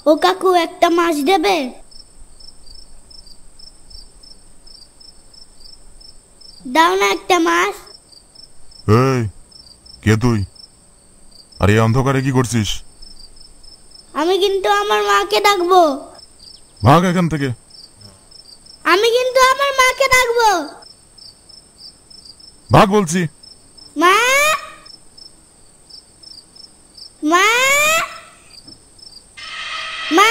ও কাকু, একটা মাছ দেবে? দাও না একটা মাছ। এই, কে তুই? আর এই অন্ধকারে কি করছিস? আমি কিন্তু আমার মাকে ডাকবো। ভাগ এখান থেকে। আমি কিন্তু আমার মাকে ডাকবো। ভাগ বলছি। মা, মা, মা।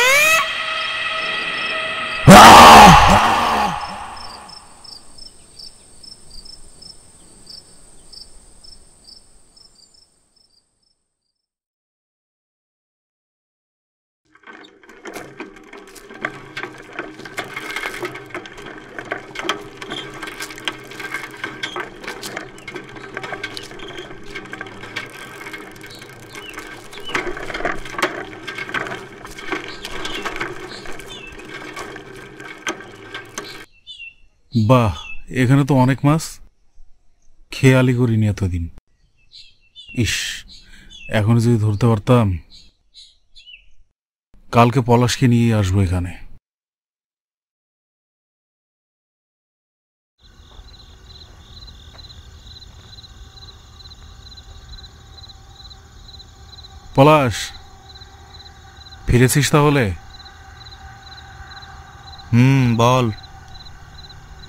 বাহ, এখানে তো অনেক মাছ, খেয়ালই করিনি এতদিন। ইস, এখন যদি ধরতে পারতাম। কালকে পলাশকে নিয়ে আসবো এখানে। পলাশ, ফিরেছিস তাহলে? বল।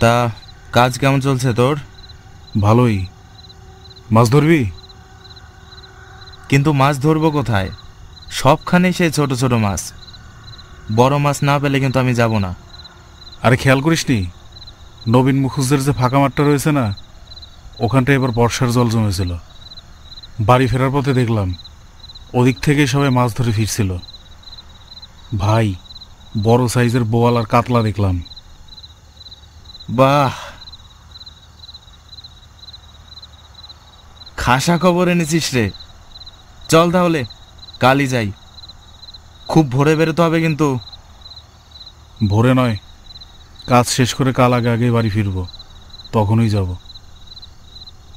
তা কাজ কেমন চলছে তোর? ভালোই। মাছ ধরবি? কিন্তু মাছ ধরবো কোথায়? সবখানেই সেই ছোট ছোট মাছ। বড় মাছ না পেলে কিন্তু আমি যাব না। আরে খেয়াল করিসনি, নবীন মুখুজ্জের যে ফাঁকা মাঠটা রয়েছে না, ওখানটায় এবার বর্ষার জল জমেছিল। বাড়ি ফেরার পথে দেখলাম ওদিক থেকে সবাই মাছ ধরে ফিরছিল। ভাই, বড় সাইজের বোয়াল আর কাতলা দেখলাম। বাহ, খাসা খবর এনেছিস রে। চল তাহলে কালই যাই। খুব ভোরে বেরোতে হবে কিন্তু। ভোরে নয়, কাজ শেষ করে কাল আগে আগে বাড়ি ফিরবো, তখনই যাব।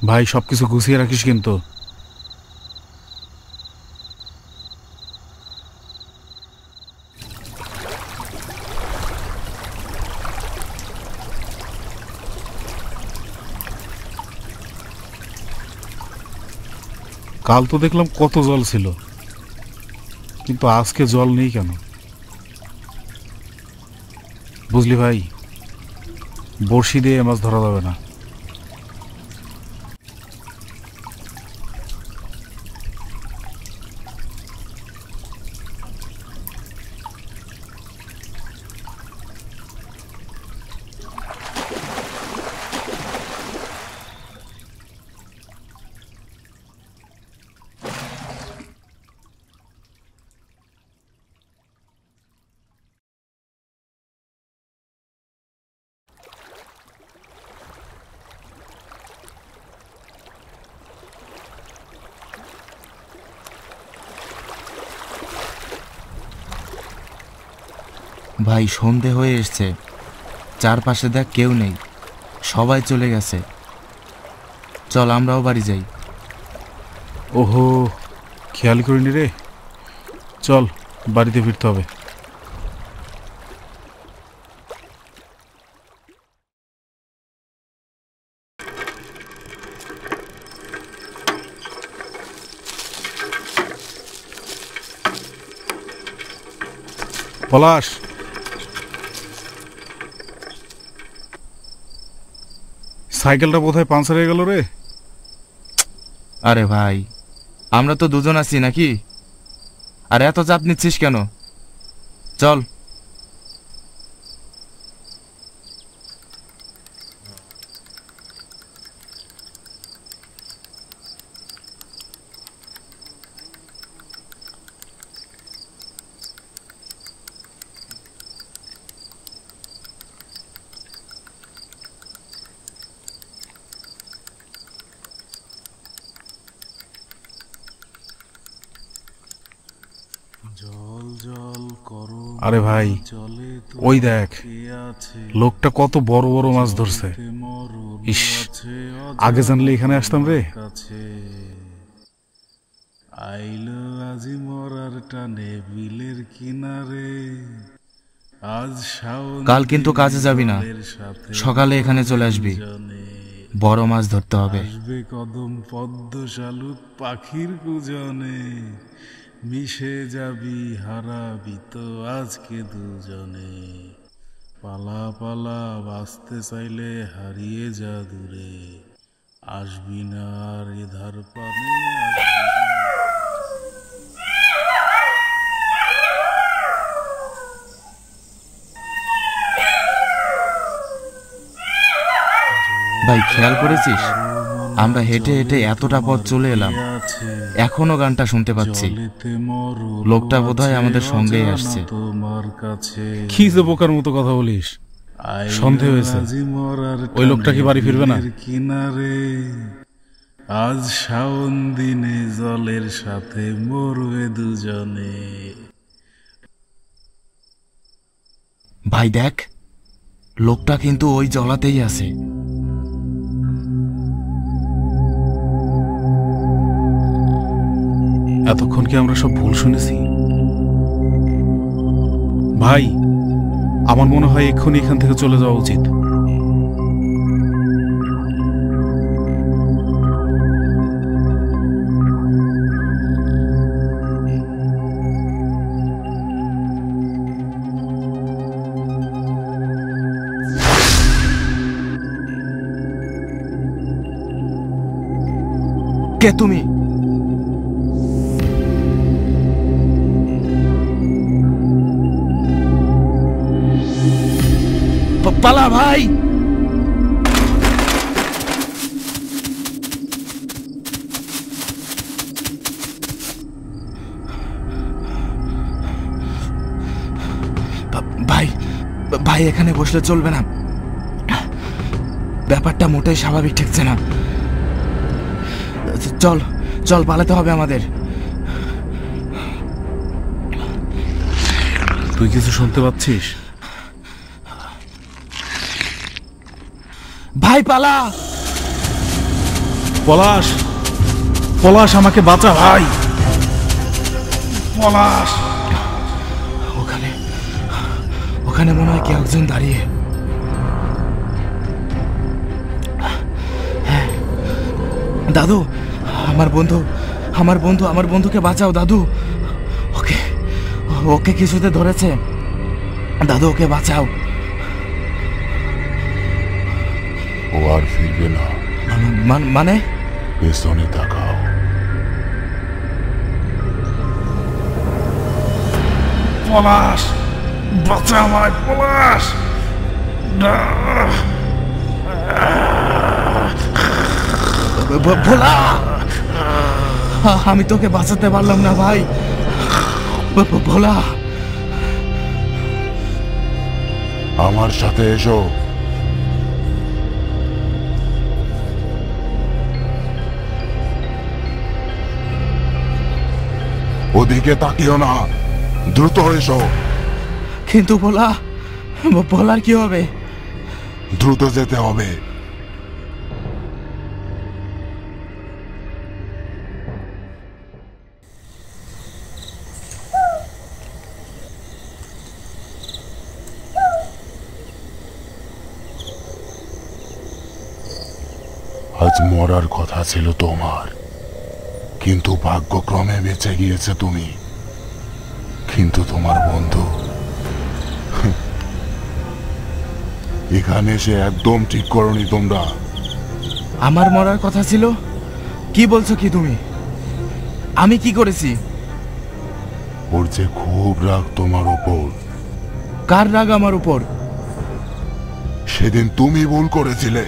ভাই, সবকিছু গুছিয়ে রাখিস কিন্তু। কাল তো দেখলাম কত জল ছিল, কিন্তু আজকে জল নেই কেন? বুঝলি ভাই, বড়শি দিয়ে মাছ ধরা যাবে না। ভাই, সন্ধে হয়ে এসছে। চারপাশে দেখ কেউ নেই, সবাই চলে গেছে। চল আমরাও বাড়ি যাই। ওহো, খেয়াল করিনি রে। চল, বাড়িতে ফিরতে হবে। পলাশ, সাইকেলটা কোথায় পাঞ্চার হয়ে গেল রে? আরে ভাই, আমরা তো দুজন আছি নাকি? আর এত চাপ নিচ্ছিস কেন? চল। আরে ভাই, ওই দেখ, লোকটা কত বড় বড় মাছ ধরছে। ইস, আগে জানলে এখানে আসতাম রে। আইলো আজি মরার টানে বিলের কিনারে, আজ শাওন কাল কিন্তু কাজে যাবি না, দিনের সাথে সকালে এখানে চলে আসবি, জনে। বড় মাছ ধরতে হবে। আসবে কদম পদ্ম শালুক পাখির কুজনে, মিশে যাবি হারাবি তো আজকে দুজনে। পালা পালা বাঁচতে চাইলে হারিয়ে যা দূরে, আসবি না আর এধার পানে, আসবি না। ভাই খেয়াল করেছিস, আমরা হেঁটে হেঁটে এতটা পথ চলে এলাম, এখনো গানটা শুনতে পাচ্ছি। লোকটা বোধহয় আমাদের সঙ্গেই আসছে। তোমার কাছে কি যে বোকার মতো কথা বলিস, সন্দেহ হয়েছে। ওই লোকটা কি বাড়ি ফিরবে না? কিনারে আজ শাওন দিনে জলের সাথে মরবে দুজনে। ভাই দেখ, লোকটা কিন্তু ওই জলাতেই আছে। এতক্ষণ কি আমরা সব ভুল শুনেছি? ভাই, আমার মনে হয় এক্ষুনি এখান থেকে চলে যাওয়া উচিত। কে তুমি? পালা ভাই। ভাই ভাই, এখানে বসলে চলবে না, ব্যাপারটা মোটেই স্বাভাবিক ঠেকছে না। চল চল, পালাতে হবে আমাদের। তুই কিছু শুনতে পাচ্ছিস? ভাই পালা। পলাশ, পলাশ, আমাকে বাঁচা ভাই, পলাশ। ওখানে ওখানে মনে হয় কেউ একজন দাঁড়িয়ে। হ্যাঁ দাদু, আমার বন্ধু, আমার বন্ধুকে বাঁচাও দাদু। ওকে ওকে কিছুতে ধরেছে দাদু, ওকে বাঁচাও। ও আর ফিরবে না। মানে? পেছনে তাকাও। পলাশ, বাঁচা আমায় পলাশ। ভোলা, আমি তোকে বাঁচাতে পারলাম না ভাই। ভোলা, আমার সাথে এসো। ওদিকে তাকিও না, দ্রুত এসো। কিন্তু ভোলার কি হবে? দ্রুত যেতে হবে। আজ মরার কথা ছিল তোমার, কিন্তু ভাগ্যক্রমে বেঁচে গিয়েছে তুমি। কিন্তু তোমার বন্ধু এখানে এসে একদম ঠিক করনি তোমরা। আমার মরার কথা ছিল? কি বলছো কি তুমি? আমি কি করেছি? ওর যে খুব রাগ তোমার উপর। কার রাগ আমার উপর? সেদিন তুমি ভুল করেছিলে।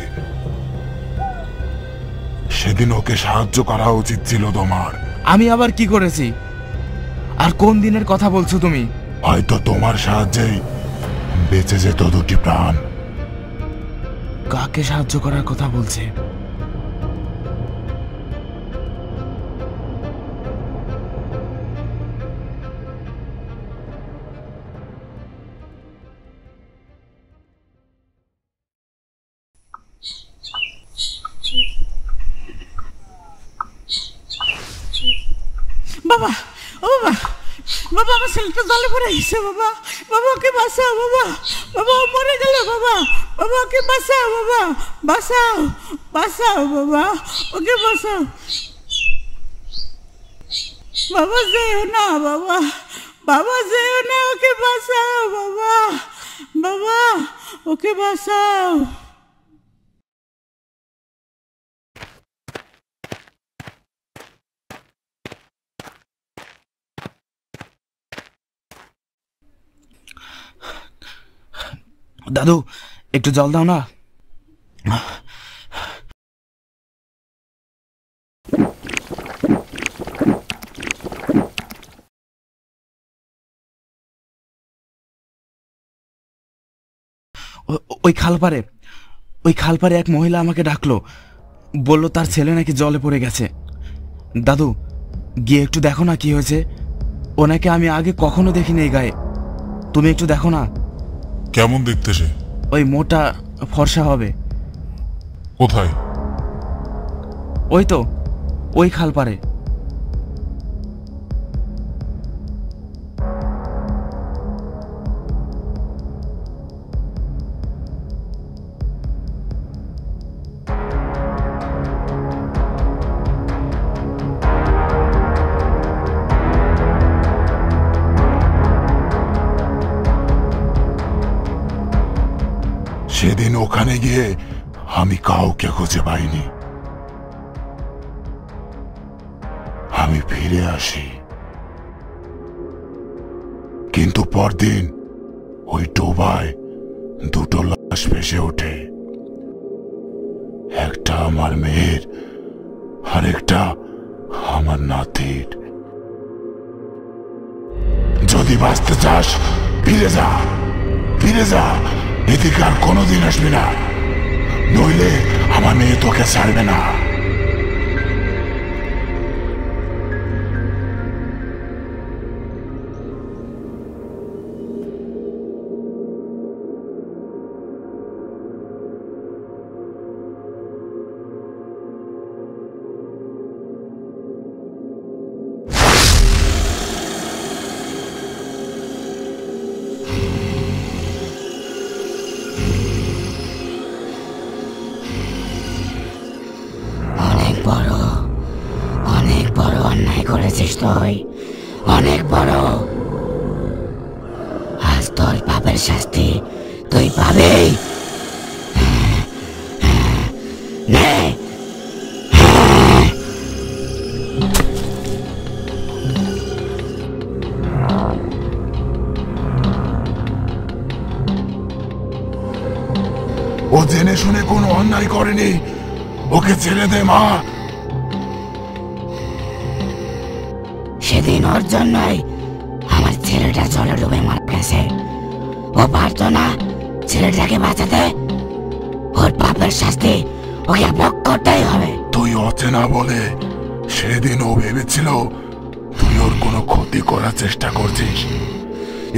সেদিন ওকে সাহায্য করা উচিত ছিল তোমার। আমি আবার কি করেছি? আর কোন দিনের কথা বলছো তুমি? হয়তো তোমার সাহায্যেই বেঁচে যেত দুটি প্রাণ। কাকে সাহায্য করার কথা বলছে? বাবা, ও বাবা, বাবা আমার ছেলেটা জলে পড়ে গেছে বাবা, বাবা ওকে বাঁচাও বাবা, বাবা ও মরে গেল বাবা, বাবা ওকে বাঁচাও বাবা, বাঁচাও বাঁচাও বাবা, ওকে বাঁচাও বাবা, যেও না বাবা, বাবা যেও না, ওকে বাঁচাও বাবা, বাবা ওকে বাঁচাও। দাদু একটু জল দাও না। ওই খালপারে এক মহিলা আমাকে ডাকলো, বলল তার ছেলে নাকি জলে পড়ে গেছে। দাদু গিয়ে একটু দেখো না কি হয়েছে, ওনাকে আমি আগে কখনো দেখিনি এই গায়ে, তুমি একটু দেখো না। কেমন দেখতে সে? ওই মোটা ফর্সা হবে। কোথায়? ওই তো ওই খালপারে। সেদিন ওখানে গিয়ে আমি কাউকে খুঁজে পাইনি। আমি ফিরে আসি, কিন্তু পরদিন ওই ডোবায় দুটো লাশ ভেসে ওঠে, একটা আমার মেয়ের আর একটা আমার নাতির। যদি বাঁচতে চাস ফিরে যা, ফিরে যা, এদিকে আর কোনোদিন আসবি না, নইলে আমার মেয়ে তোকে ছাড়বে না। অনেক বড় অন্যায় করেছিস তুই, অনেক বড়। আজ তোর পাপের শাস্তি তুই পাবি। নে ও জেনে শুনে কোনো অন্যায় করেনি, ওকে ছেড়ে দে মা। সেদিন ওর জন্যই আমার ছেলেটা জলে ডুবে মারা গেছে। ও পারতো না ছেলেটাকে বাঁচাতে, ওর পাপের শাস্তি ওকে ভোগ করতেই হবে। তুই অচেনা বলে সেদিন ও ভেবেছিল তুই ওর কোনো ক্ষতি করার চেষ্টা করছিস,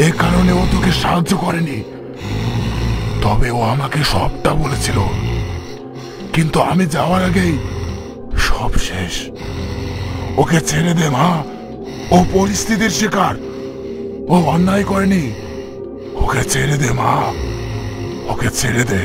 এ কারণে ও তোকে সাহায্য করেনি। তবে ও আমাকে সবটা বলেছিল, কিন্তু আমি যাওয়ার আগেই সব শেষ। ওকে ছেড়ে দে মা, ও পরিস্থিতির শিকার, ও অন্যায় করেনি। ওকে ছেড়ে দে মা, ওকে ছেড়ে দে।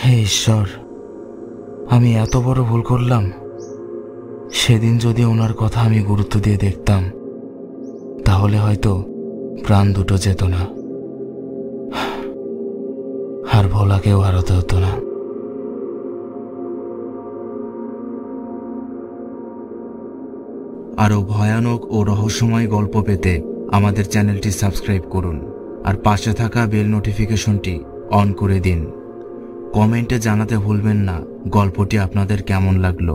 হে ঈশ্বর, আমি এত বড় ভুল করলাম। সেদিন যদি ওনার কথা আমি গুরুত্ব দিয়ে দেখতাম, তাহলে হয়তো প্রাণ দুটো যেত না, আর ভোলাকেও হারাতে হতো না। আরও ভয়ানক ও রহস্যময় গল্প পেতে আমাদের চ্যানেলটি সাবস্ক্রাইব করুন, আর পাশে থাকা বেল নোটিফিকেশনটি অন করে দিন। কমেন্টে জানাতে ভুলবেন না গল্পটি আপনাদের কেমন লাগলো।